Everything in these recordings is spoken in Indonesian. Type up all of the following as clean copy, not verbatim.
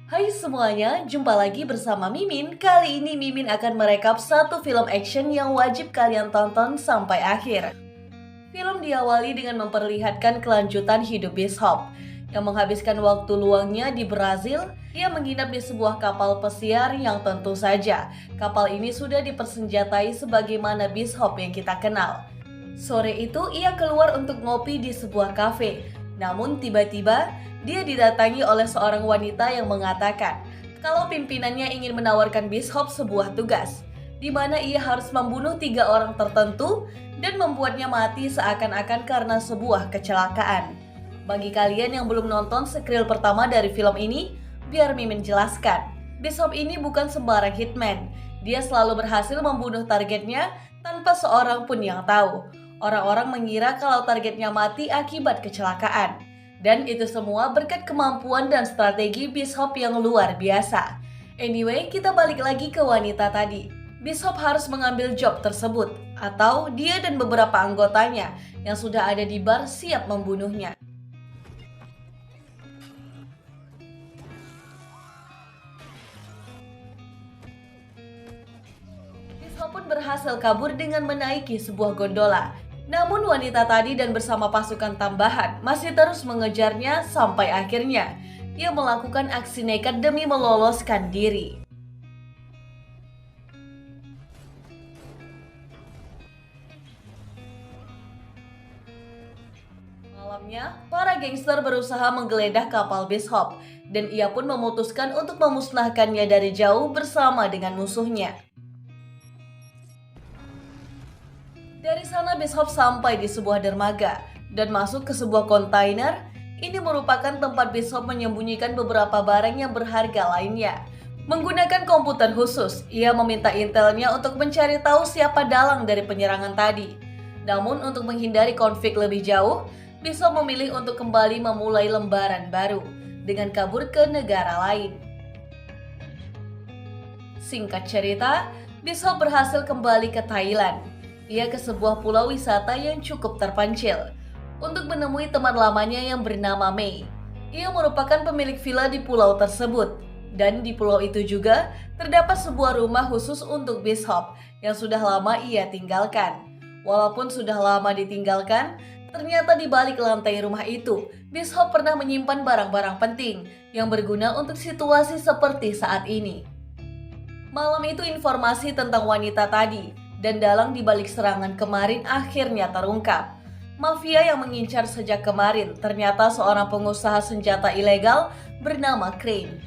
Hai semuanya, jumpa lagi bersama Mimin. Kali ini Mimin akan merekap satu film action yang wajib kalian tonton sampai akhir. Film diawali dengan memperlihatkan kelanjutan hidup Bishop yang menghabiskan waktu luangnya di Brazil. Ia menginap di sebuah kapal pesiar yang tentu saja kapal ini sudah dipersenjatai sebagaimana Bishop yang kita kenal. Sore itu ia keluar untuk ngopi di sebuah kafe. Namun tiba-tiba dia didatangi oleh seorang wanita yang mengatakan kalau pimpinannya ingin menawarkan Bishop sebuah tugas, di mana ia harus membunuh 3 orang tertentu dan membuatnya mati seakan-akan karena sebuah kecelakaan. Bagi kalian yang belum nonton sekril pertama dari film ini, biar Mimin jelaskan. Bishop ini bukan sembarang hitman. Dia selalu berhasil membunuh targetnya tanpa seorang pun yang tahu. Orang-orang mengira kalau targetnya mati akibat kecelakaan. Dan itu semua berkat kemampuan dan strategi Bishop yang luar biasa. Anyway, kita balik lagi ke wanita tadi. Bishop harus mengambil job tersebut, atau dia dan beberapa anggotanya yang sudah ada di bar siap membunuhnya. Bishop pun berhasil kabur dengan menaiki sebuah gondola. Namun wanita tadi dan bersama pasukan tambahan masih terus mengejarnya sampai akhirnya ia melakukan aksi nekat demi meloloskan diri. Malamnya, para gangster berusaha menggeledah kapal Bishop dan ia pun memutuskan untuk memusnahkannya dari jauh bersama dengan musuhnya. Dari sana Bishop sampai di sebuah dermaga dan masuk ke sebuah kontainer. Ini merupakan tempat Bishop menyembunyikan beberapa barang yang berharga lainnya. Menggunakan komputer khusus, ia meminta intelnya untuk mencari tahu siapa dalang dari penyerangan tadi. Namun untuk menghindari konflik lebih jauh, Bishop memilih untuk kembali memulai lembaran baru dengan kabur ke negara lain. Singkat cerita, Bishop berhasil kembali ke Thailand. Ia ke sebuah pulau wisata yang cukup terpencil untuk menemui teman lamanya yang bernama Mei. Ia merupakan pemilik villa di pulau tersebut, dan di pulau itu juga terdapat sebuah rumah khusus untuk Bishop yang sudah lama ia tinggalkan. Walaupun sudah lama ditinggalkan, ternyata di balik lantai rumah itu, Bishop pernah menyimpan barang-barang penting yang berguna untuk situasi seperti saat ini. Malam itu informasi tentang wanita tadi dan dalang di balik serangan kemarin akhirnya terungkap. Mafia yang mengincar sejak kemarin ternyata seorang pengusaha senjata ilegal bernama Crane.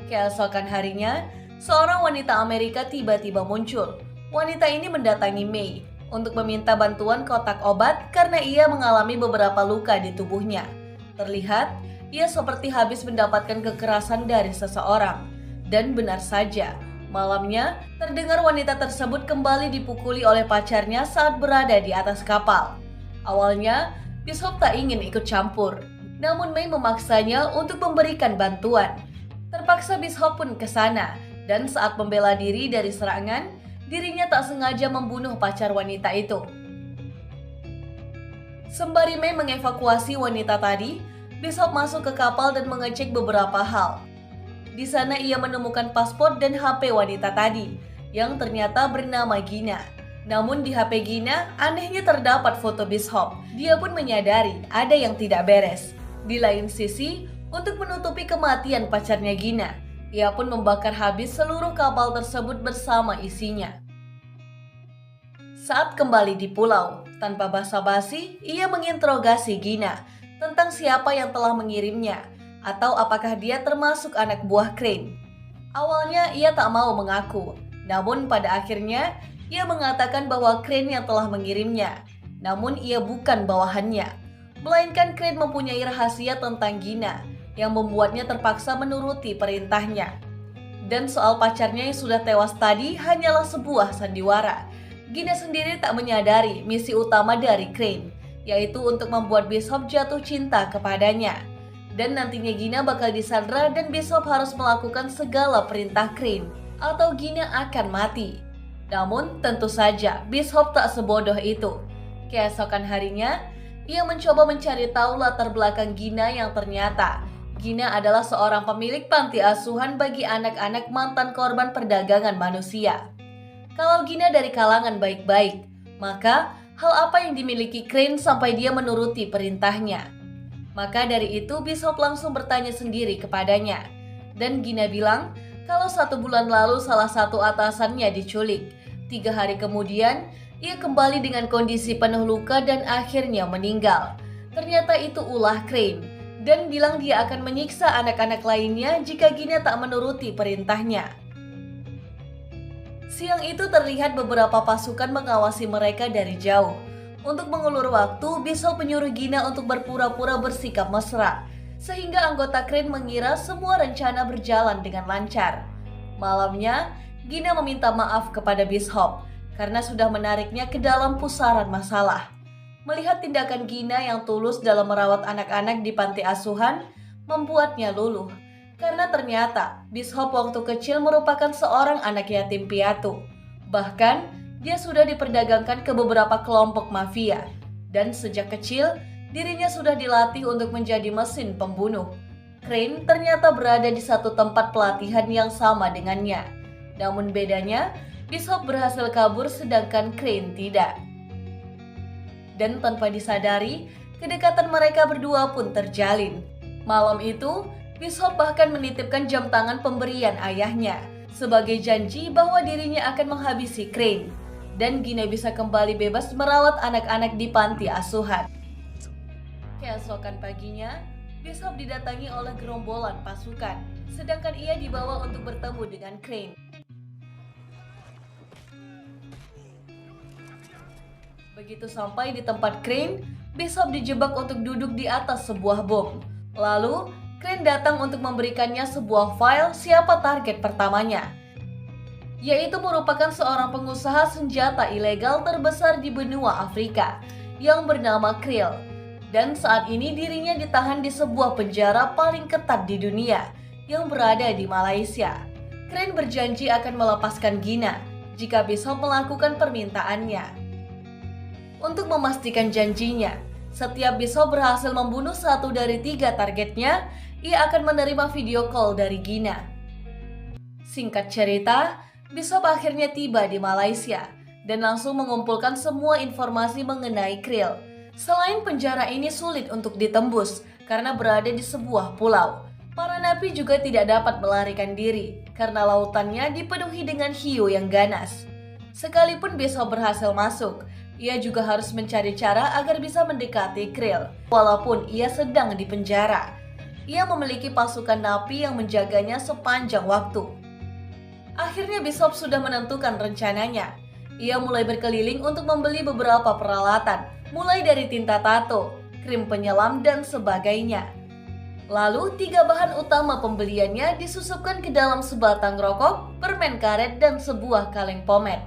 Keesokan harinya, seorang wanita Amerika tiba-tiba muncul. Wanita ini mendatangi Mei untuk meminta bantuan kotak obat karena ia mengalami beberapa luka di tubuhnya. Terlihat, ia seperti habis mendapatkan kekerasan dari seseorang. Dan benar saja, malamnya, terdengar wanita tersebut kembali dipukuli oleh pacarnya saat berada di atas kapal. Awalnya, Bishop tak ingin ikut campur, namun Mei memaksanya untuk memberikan bantuan. Terpaksa Bishop pun ke sana, dan saat membela diri dari serangan, dirinya tak sengaja membunuh pacar wanita itu. Sembari Mei mengevakuasi wanita tadi, Bishop masuk ke kapal dan mengecek beberapa hal. Di sana ia menemukan paspor dan HP wanita tadi, yang ternyata bernama Gina. Namun di HP Gina, anehnya terdapat foto Bishop. Dia pun menyadari ada yang tidak beres. Di lain sisi, untuk menutupi kematian pacarnya Gina, ia pun membakar habis seluruh kapal tersebut bersama isinya. Saat kembali di pulau, tanpa basa-basi, ia menginterogasi Gina tentang siapa yang telah mengirimnya, atau apakah dia termasuk anak buah Crane. Awalnya ia tak mau mengaku, namun pada akhirnya ia mengatakan bahwa Crane yang telah mengirimnya. Namun ia bukan bawahannya, melainkan Crane mempunyai rahasia tentang Gina yang membuatnya terpaksa menuruti perintahnya. Dan soal pacarnya yang sudah tewas tadi hanyalah sebuah sandiwara. Gina sendiri tak menyadari misi utama dari Crane, yaitu untuk membuat Bishop jatuh cinta kepadanya. Dan nantinya Gina bakal disandra dan Bishop harus melakukan segala perintah Crane atau Gina akan mati. Namun tentu saja Bishop tak sebodoh itu. Keesokan harinya, ia mencoba mencari tahu latar belakang Gina yang ternyata Gina adalah seorang pemilik panti asuhan bagi anak-anak mantan korban perdagangan manusia. Kalau Gina dari kalangan baik-baik, maka hal apa yang dimiliki Crane sampai dia menuruti perintahnya? Maka dari itu Bishop langsung bertanya sendiri kepadanya. Dan Gina bilang kalau 1 bulan lalu salah satu atasannya diculik. 3 hari kemudian, ia kembali dengan kondisi penuh luka dan akhirnya meninggal. Ternyata itu ulah Crane dan bilang dia akan menyiksa anak-anak lainnya jika Gina tak menuruti perintahnya. Siang itu terlihat beberapa pasukan mengawasi mereka dari jauh. Untuk mengulur waktu, Bishop menyuruh Gina untuk berpura-pura bersikap mesra, sehingga anggota Crane mengira semua rencana berjalan dengan lancar. Malamnya, Gina meminta maaf kepada Bishop karena sudah menariknya ke dalam pusaran masalah. Melihat tindakan Gina yang tulus dalam merawat anak-anak di panti asuhan, membuatnya luluh. Karena ternyata Bishop waktu kecil merupakan seorang anak yatim piatu. Bahkan dia sudah diperdagangkan ke beberapa kelompok mafia. Dan sejak kecil dirinya sudah dilatih untuk menjadi mesin pembunuh. Crane ternyata berada di satu tempat pelatihan yang sama dengannya. Namun bedanya, Bishop berhasil kabur sedangkan Crane tidak. Dan tanpa disadari, kedekatan mereka berdua pun terjalin. Malam itu, Bishop bahkan menitipkan jam tangan pemberian ayahnya sebagai janji bahwa dirinya akan menghabisi Crane dan Gina bisa kembali bebas merawat anak-anak di panti asuhan. Keesokan paginya, Bishop didatangi oleh gerombolan pasukan, sedangkan ia dibawa untuk bertemu dengan Crane. Begitu sampai di tempat Crane, Bishop dijebak untuk duduk di atas sebuah bom. Lalu, Crane datang untuk memberikannya sebuah file siapa target pertamanya, yaitu merupakan seorang pengusaha senjata ilegal terbesar di benua Afrika yang bernama Krill. Dan saat ini dirinya ditahan di sebuah penjara paling ketat di dunia yang berada di Malaysia. Crane berjanji akan melepaskan Gina jika Bishop melakukan permintaannya. Untuk memastikan janjinya, setiap Bishop berhasil membunuh 1 dari 3 targetnya, ia akan menerima video call dari Gina. Singkat cerita, Bishop akhirnya tiba di Malaysia dan langsung mengumpulkan semua informasi mengenai Krill. Selain penjara ini sulit untuk ditembus karena berada di sebuah pulau, para napi juga tidak dapat melarikan diri karena lautannya dipenuhi dengan hiu yang ganas. Sekalipun Bishop berhasil masuk, ia juga harus mencari cara agar bisa mendekati Krill walaupun ia sedang di penjara. Ia memiliki pasukan napi yang menjaganya sepanjang waktu. Akhirnya Bishop sudah menentukan rencananya. Ia mulai berkeliling untuk membeli beberapa peralatan, mulai dari tinta tato, krim penyelam, dan sebagainya. Lalu 3 bahan utama pembeliannya disusupkan ke dalam sebatang rokok, permen karet, dan sebuah kaleng pomade.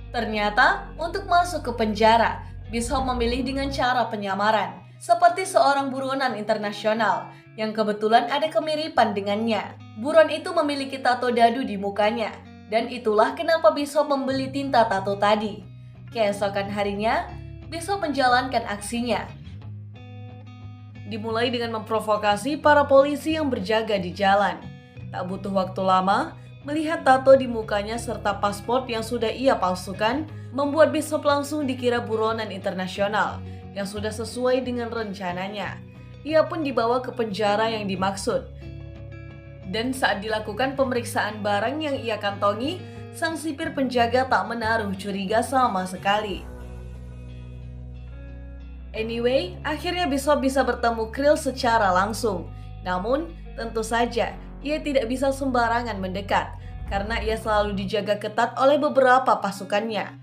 Ternyata, untuk masuk ke penjara, Bishop memilih dengan cara penyamaran, seperti seorang buronan internasional yang kebetulan ada kemiripan dengannya. Buron itu memiliki tato dadu di mukanya, dan itulah kenapa Bishop membeli tinta tato tadi. Keesokan harinya, Bishop menjalankan aksinya. Dimulai dengan memprovokasi para polisi yang berjaga di jalan. Tak butuh waktu lama, melihat tato di mukanya serta paspor yang sudah ia palsukan, membuat Bishop langsung dikira buronan internasional yang sudah sesuai dengan rencananya. Ia pun dibawa ke penjara yang dimaksud. Dan saat dilakukan pemeriksaan barang yang ia kantongi, sang sipir penjaga tak menaruh curiga sama sekali. Anyway, akhirnya Bishop bisa bertemu Krill secara langsung. Namun, tentu saja, ia tidak bisa sembarangan mendekat, karena ia selalu dijaga ketat oleh beberapa pasukannya.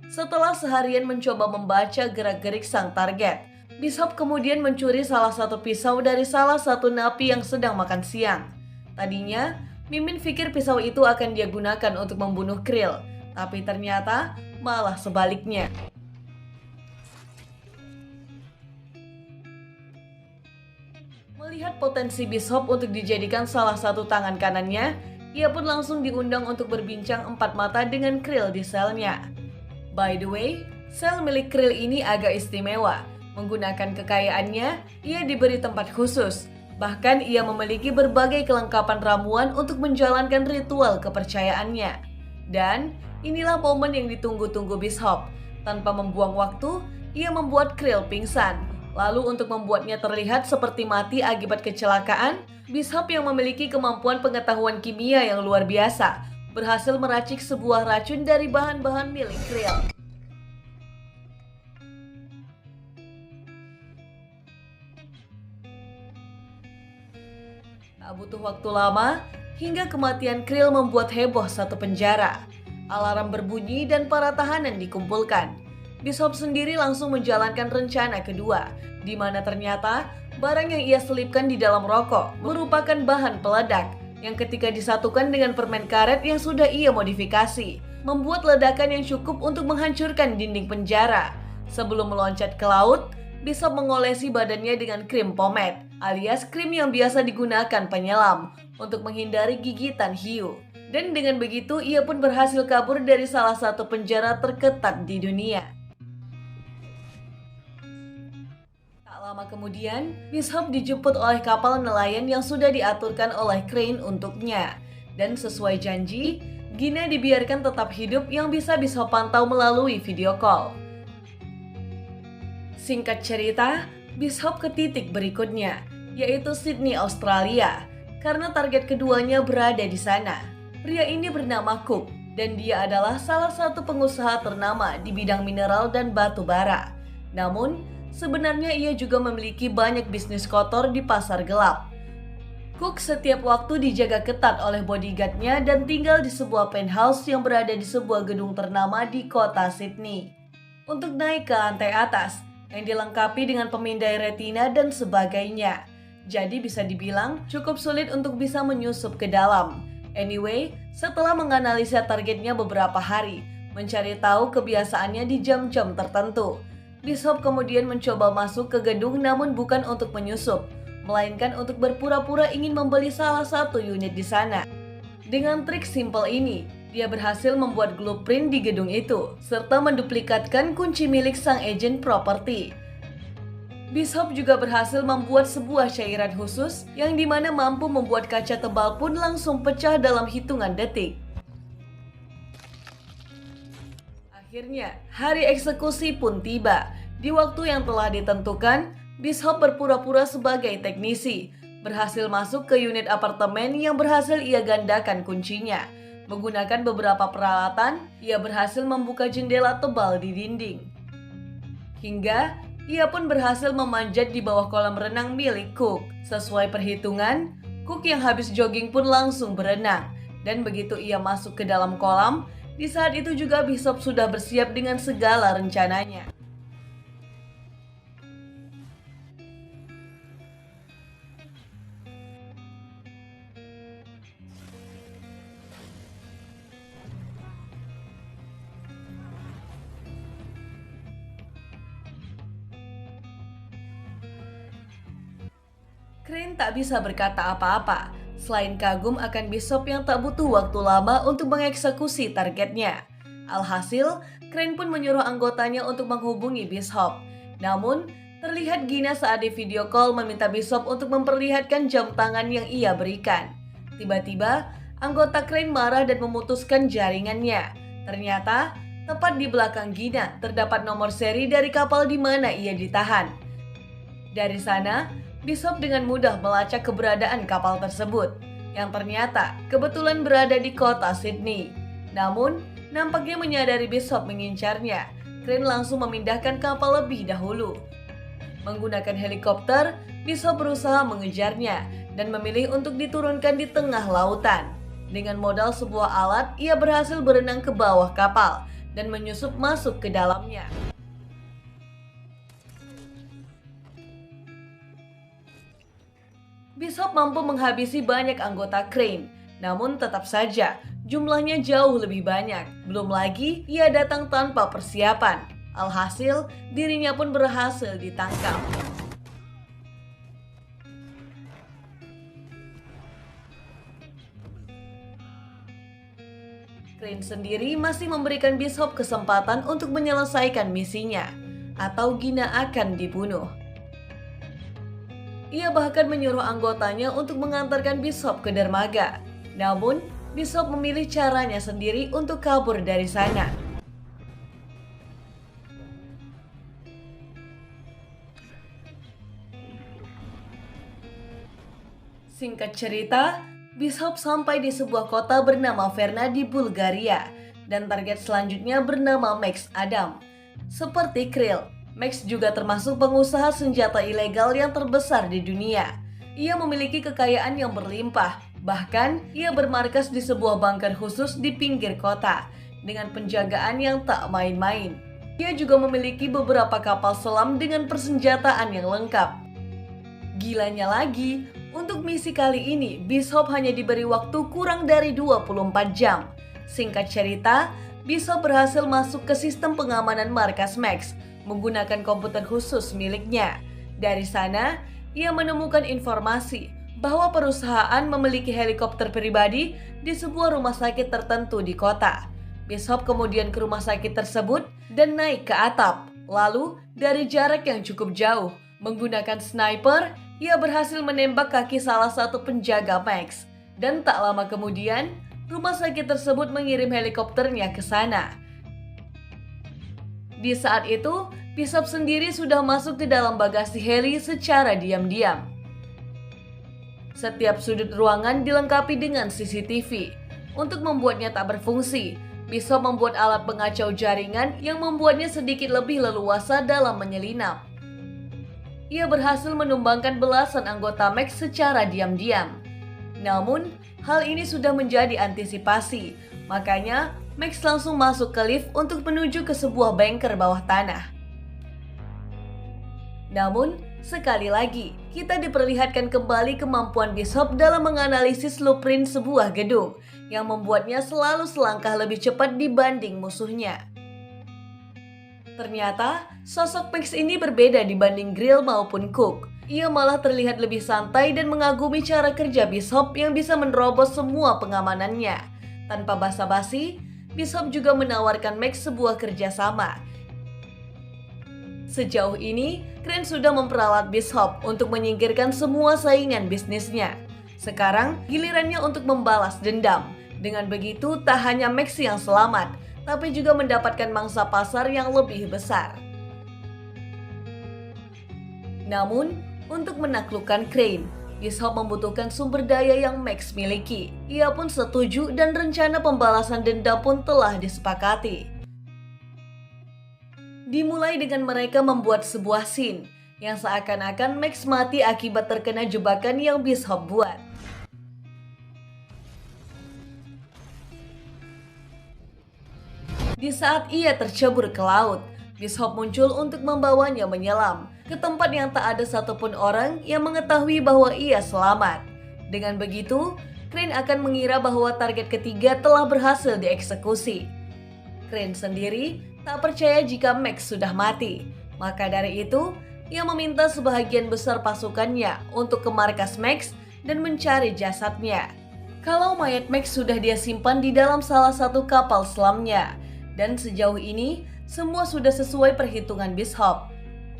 Setelah seharian mencoba membaca gerak-gerik sang target, Bishop kemudian mencuri salah satu pisau dari salah satu napi yang sedang makan siang. Tadinya, Mimin pikir pisau itu akan dia gunakan untuk membunuh Krill, tapi ternyata malah sebaliknya. Melihat potensi Bishop untuk dijadikan salah satu tangan kanannya, ia pun langsung diundang untuk berbincang 4 mata dengan Krill di selnya. By the way, sel milik Krill ini agak istimewa. Menggunakan kekayaannya, ia diberi tempat khusus. Bahkan ia memiliki berbagai kelengkapan ramuan untuk menjalankan ritual kepercayaannya. Dan inilah momen yang ditunggu-tunggu Bishop. Tanpa membuang waktu, ia membuat Krill pingsan. Lalu untuk membuatnya terlihat seperti mati akibat kecelakaan, Bishop yang memiliki kemampuan pengetahuan kimia yang luar biasa, berhasil meracik sebuah racun dari bahan-bahan milik Krill. Tak butuh waktu lama, hingga kematian Krill membuat heboh satu penjara. Alarm berbunyi dan para tahanan dikumpulkan. Bishop sendiri langsung menjalankan rencana kedua, di mana ternyata barang yang ia selipkan di dalam rokok merupakan bahan peledak yang ketika disatukan dengan permen karet yang sudah ia modifikasi, membuat ledakan yang cukup untuk menghancurkan dinding penjara. Sebelum meloncat ke laut, Bishop mengolesi badannya dengan krim pomade, alias krim yang biasa digunakan penyelam untuk menghindari gigitan hiu. Dan dengan begitu ia pun berhasil kabur dari salah satu penjara terketat di dunia. Tak lama kemudian, Bishop dijemput oleh kapal nelayan yang sudah diaturkan oleh Crane untuknya. Dan sesuai janji, Gina dibiarkan tetap hidup yang bisa Bishop pantau melalui video call. Singkat cerita, Bishop ke titik berikutnya, yaitu Sydney, Australia, karena target keduanya berada di sana. Pria ini bernama Cook, dan dia adalah salah satu pengusaha ternama di bidang mineral dan batu bara. Namun, sebenarnya ia juga memiliki banyak bisnis kotor di pasar gelap. Cook setiap waktu dijaga ketat oleh bodyguardnya dan tinggal di sebuah penthouse yang berada di sebuah gedung ternama di kota Sydney. Untuk naik ke lantai atas, yang dilengkapi dengan pemindai retina dan sebagainya. Jadi bisa dibilang cukup sulit untuk bisa menyusup ke dalam. Anyway, setelah menganalisa targetnya beberapa hari, mencari tahu kebiasaannya di jam-jam tertentu, Bishop kemudian mencoba masuk ke gedung namun bukan untuk menyusup, melainkan untuk berpura-pura ingin membeli salah satu unit di sana. Dengan trik simpel ini, dia berhasil membuat blueprint di gedung itu, serta menduplikatkan kunci milik sang agen properti. Bishop juga berhasil membuat sebuah cairan khusus yang dimana mampu membuat kaca tebal pun langsung pecah dalam hitungan detik. Akhirnya, hari eksekusi pun tiba. Di waktu yang telah ditentukan, Bishop berpura-pura sebagai teknisi, berhasil masuk ke unit apartemen yang berhasil ia gandakan kuncinya. Menggunakan beberapa peralatan, ia berhasil membuka jendela tebal di dinding. Hingga ia pun berhasil memanjat di bawah kolam renang milik Cook. Sesuai perhitungan, Cook yang habis jogging pun langsung berenang. Dan begitu ia masuk ke dalam kolam, di saat itu juga Bishop sudah bersiap dengan segala rencananya. Crane tak bisa berkata apa-apa, selain kagum akan Bishop yang tak butuh waktu lama untuk mengeksekusi targetnya. Alhasil, Crane pun menyuruh anggotanya untuk menghubungi Bishop. Namun, terlihat Gina saat di video call meminta Bishop untuk memperlihatkan jam tangan yang ia berikan. Tiba-tiba, anggota Crane marah dan memutuskan jaringannya. Ternyata, tepat di belakang Gina terdapat nomor seri dari kapal di mana ia ditahan. Dari sana, Bishop dengan mudah melacak keberadaan kapal tersebut, yang ternyata kebetulan berada di kota Sydney. Namun, nampaknya menyadari Bishop mengincarnya, Crane langsung memindahkan kapal lebih dahulu. Menggunakan helikopter, Bishop berusaha mengejarnya dan memilih untuk diturunkan di tengah lautan. Dengan modal sebuah alat, ia berhasil berenang ke bawah kapal dan menyusup masuk ke dalamnya. Bishop mampu menghabisi banyak anggota Crane, namun tetap saja jumlahnya jauh lebih banyak. Belum lagi ia datang tanpa persiapan. Alhasil, dirinya pun berhasil ditangkap. Crane sendiri masih memberikan Bishop kesempatan untuk menyelesaikan misinya. atau Gina akan dibunuh. Ia bahkan menyuruh anggotanya untuk mengantarkan Bishop ke dermaga. Namun, Bishop memilih caranya sendiri untuk kabur dari sana. Singkat cerita, Bishop sampai di sebuah kota bernama Verna di Bulgaria, dan target selanjutnya bernama Max Adam. Seperti Krill, Max juga termasuk pengusaha senjata ilegal yang terbesar di dunia. Ia memiliki kekayaan yang berlimpah, bahkan ia bermarkas di sebuah bunker khusus di pinggir kota, dengan penjagaan yang tak main-main. Ia juga memiliki beberapa kapal selam dengan persenjataan yang lengkap. Gilanya lagi, untuk misi kali ini, Bishop hanya diberi waktu kurang dari 24 jam. Singkat cerita, Bishop berhasil masuk ke sistem pengamanan markas Max menggunakan komputer khusus miliknya. Dari sana, ia menemukan informasi bahwa perusahaan memiliki helikopter pribadi di sebuah rumah sakit tertentu di kota. Bishop kemudian ke rumah sakit tersebut dan naik ke atap. Lalu, dari jarak yang cukup jauh, menggunakan sniper, ia berhasil menembak kaki salah satu penjaga Max. Dan tak lama kemudian, rumah sakit tersebut mengirim helikopternya ke sana. Di saat itu, Bishop sendiri sudah masuk ke dalam bagasi heli secara diam-diam. Setiap sudut ruangan dilengkapi dengan CCTV. Untuk membuatnya tak berfungsi, Bishop membuat alat pengacau jaringan yang membuatnya sedikit lebih leluasa dalam menyelinap. Ia berhasil menumbangkan belasan anggota Max secara diam-diam. Namun, hal ini sudah menjadi antisipasi. Makanya, Max langsung masuk ke lift untuk menuju ke sebuah bunker bawah tanah. Namun, sekali lagi, kita diperlihatkan kembali kemampuan Bishop dalam menganalisis blueprint sebuah gedung yang membuatnya selalu selangkah lebih cepat dibanding musuhnya. Ternyata, sosok Max ini berbeda dibanding Grill maupun Cook. Ia malah terlihat lebih santai dan mengagumi cara kerja Bishop yang bisa menerobos semua pengamanannya. Tanpa basa-basi, Bishop juga menawarkan Max sebuah kerjasama. Sejauh ini, Crane sudah memperalat Bishop untuk menyingkirkan semua saingan bisnisnya. Sekarang, gilirannya untuk membalas dendam. Dengan begitu, tak hanya Max yang selamat, tapi juga mendapatkan mangsa pasar yang lebih besar. Namun, untuk menaklukkan Crane, Bishop membutuhkan sumber daya yang Max miliki. Ia pun setuju dan rencana pembalasan dendam pun telah disepakati. Dimulai dengan mereka membuat sebuah scene yang seakan-akan Max mati akibat terkena jebakan yang Bishop buat. Di saat ia tercebur ke laut, Bishop muncul untuk membawanya menyelam ke tempat yang tak ada satupun orang yang mengetahui bahwa ia selamat. Dengan begitu, Crane akan mengira bahwa target ketiga telah berhasil dieksekusi. Crane sendiri tak percaya jika Max sudah mati. Maka dari itu, ia meminta sebahagian besar pasukannya untuk ke markas Max dan mencari jasadnya. Kalau mayat Max sudah dia simpan di dalam salah satu kapal selamnya. Dan sejauh ini, semua sudah sesuai perhitungan Bishop.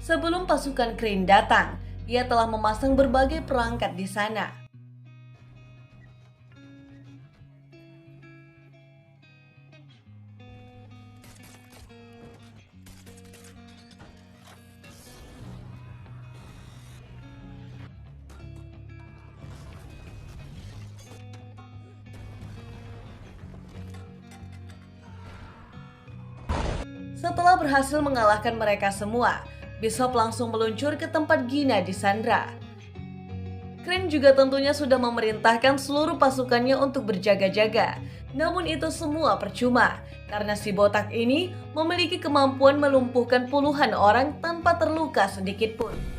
Sebelum pasukan Crane datang, ia telah memasang berbagai perangkat di sana. Setelah berhasil mengalahkan mereka semua, Bishop langsung meluncur ke tempat Gina disandra. Crane juga tentunya sudah memerintahkan seluruh pasukannya untuk berjaga-jaga. Namun itu semua percuma, karena si botak ini memiliki kemampuan melumpuhkan puluhan orang tanpa terluka sedikit pun.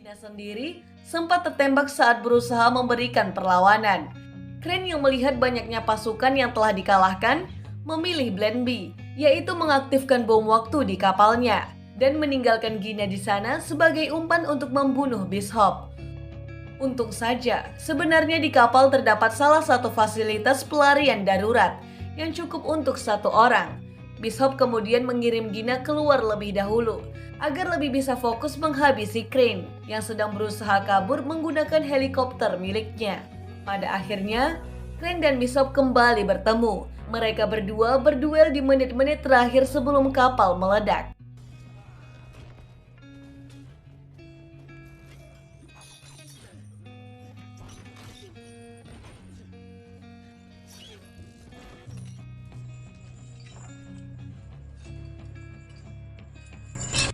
Gina sendiri sempat tertembak saat berusaha memberikan perlawanan. Crane yang melihat banyaknya pasukan yang telah dikalahkan, memilih Plan B, yaitu mengaktifkan bom waktu di kapalnya dan meninggalkan Gina di sana sebagai umpan untuk membunuh Bishop. Untung saja, sebenarnya di kapal terdapat salah satu fasilitas pelarian darurat yang cukup untuk satu orang. Bishop kemudian mengirim Gina keluar lebih dahulu agar lebih bisa fokus menghabisi Crane yang sedang berusaha kabur menggunakan helikopter miliknya. Pada akhirnya, Crane dan Bishop kembali bertemu. Mereka berdua berduel di menit-menit terakhir sebelum kapal meledak.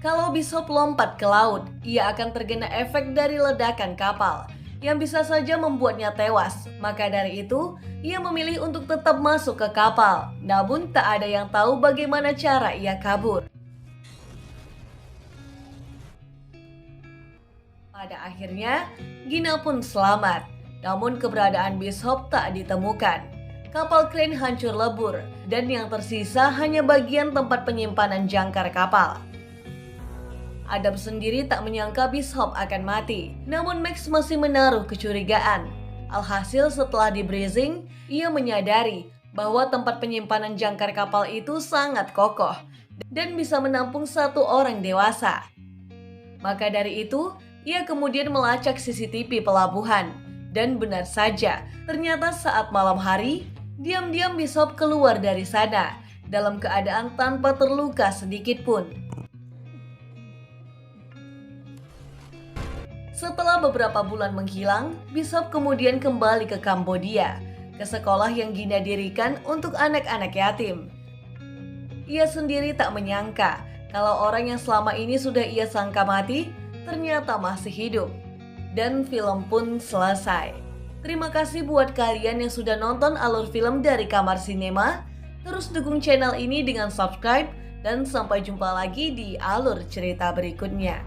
Kalau Bishop lompat ke laut, ia akan terkena efek dari ledakan kapal yang bisa saja membuatnya tewas. Maka dari itu, ia memilih untuk tetap masuk ke kapal. Namun tak ada yang tahu bagaimana cara ia kabur. Pada akhirnya, Gina pun selamat. Namun keberadaan Bishop tak ditemukan. Kapal Crane hancur lebur dan yang tersisa hanya bagian tempat penyimpanan jangkar kapal. Adam sendiri tak menyangka Bishop akan mati, namun Max masih menaruh kecurigaan. Alhasil setelah di-briefing, ia menyadari bahwa tempat penyimpanan jangkar kapal itu sangat kokoh dan bisa menampung satu orang dewasa. Maka dari itu, ia kemudian melacak CCTV pelabuhan. Dan benar saja, ternyata saat malam hari, diam-diam Bishop keluar dari sana dalam keadaan tanpa terluka sedikit pun. Setelah beberapa bulan menghilang, Bishop kemudian kembali ke Kambodia, ke sekolah yang Gina dirikan untuk anak-anak yatim. Ia sendiri tak menyangka kalau orang yang selama ini sudah ia sangka mati, ternyata masih hidup. Dan film pun selesai. Terima kasih buat kalian yang sudah nonton alur film dari Kamar Sinema. Terus dukung channel ini dengan subscribe dan sampai jumpa lagi di alur cerita berikutnya.